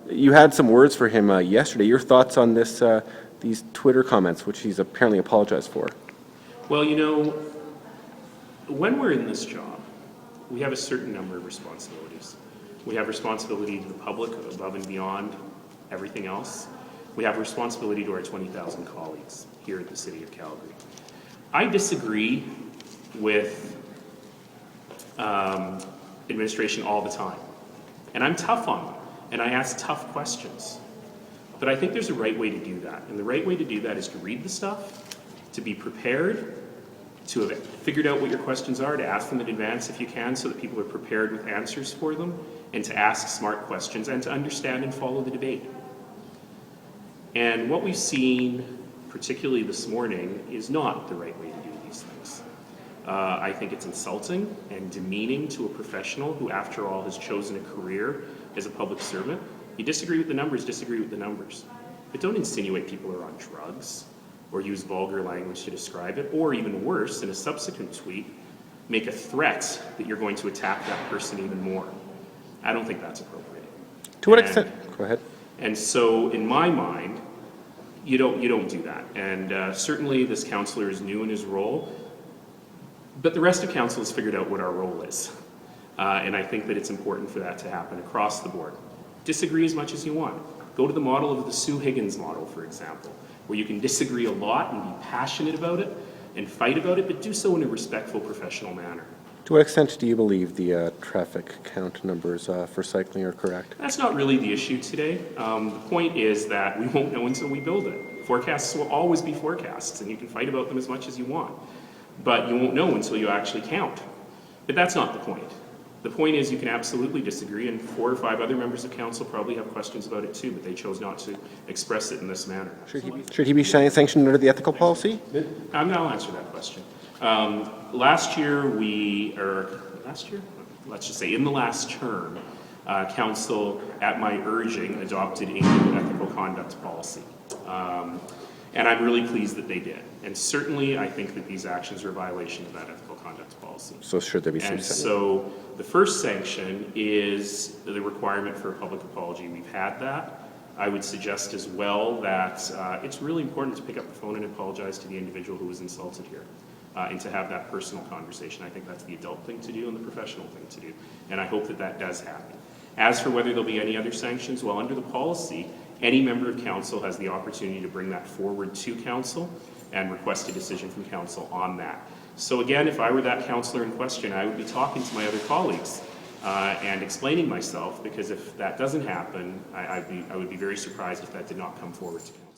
You had some words for him yesterday. Your thoughts on this, these Twitter comments, which he's apparently apologized for? Well, you know, when we're in this job, we have a certain number of responsibilities. We have responsibility to the public above and beyond everything else. We have responsibility to our 20,000 colleagues here at the City of Calgary. I disagree with administration all the time, and I'm tough on them, and I ask tough questions. But I think there's a right way to do that, and the right way to do that is to read the stuff, to be prepared, to have figured out what your questions are, to ask them in advance if you can so that people are prepared with answers for them, and to ask smart questions, and to understand and follow the debate. And what we've seen, particularly this morning, is not the right way to do these things. I think it's insulting and demeaning to a professional who, after all, has chosen a career as a public servant. You disagree with the numbers, disagree with the numbers. But don't insinuate people are on drugs or use vulgar language to describe it, or even worse, in a subsequent tweet, make a threat that you're going to attack that person even more. I don't think that's appropriate. To what extent? Go ahead. And so, in my mind, you don't do that. And certainly this councillor is new in his role, but the rest of council has figured out what our role is. And I think that it's important for that to happen across the board. Disagree as much as you want. Go to the model of the Sue Higgins model, for example, where you can disagree a lot and be passionate about it and fight about it, but do so in a respectful, professional manner. To what extent do you believe the traffic count numbers for cycling are correct? That's not really the issue today. The point is that we won't know until we build it. Forecasts will always be forecasts, and you can fight about them as much as you want. But you won't know until you actually count. But that's not the point. The point is you can absolutely disagree, and 4 or 5 other members of council probably have questions about it too, but they chose not to express it in this manner. Should he be sanctioned under the ethical policy? I'll answer that question. Last year, let's just say in the last term, council, at my urging, adopted a new ethical conduct policy. And I'm really pleased that they did. And certainly, I think that these actions are a violation of that ethical conduct policy. So should there be some And so the first sanction is the requirement for a public apology. We've had that. I would suggest as well that it's really important to pick up the phone and apologize to the individual who was insulted here. And to have that personal conversation. I think that's the adult thing to do and the professional thing to do. And I hope that that does happen. As for whether there'll be any other sanctions, well, under the policy, any member of council has the opportunity to bring that forward to council and request a decision from council on that. So again, if I were that councillor in question, I would be talking to my other colleagues and explaining myself, because if that doesn't happen, I would be very surprised if that did not come forward to council.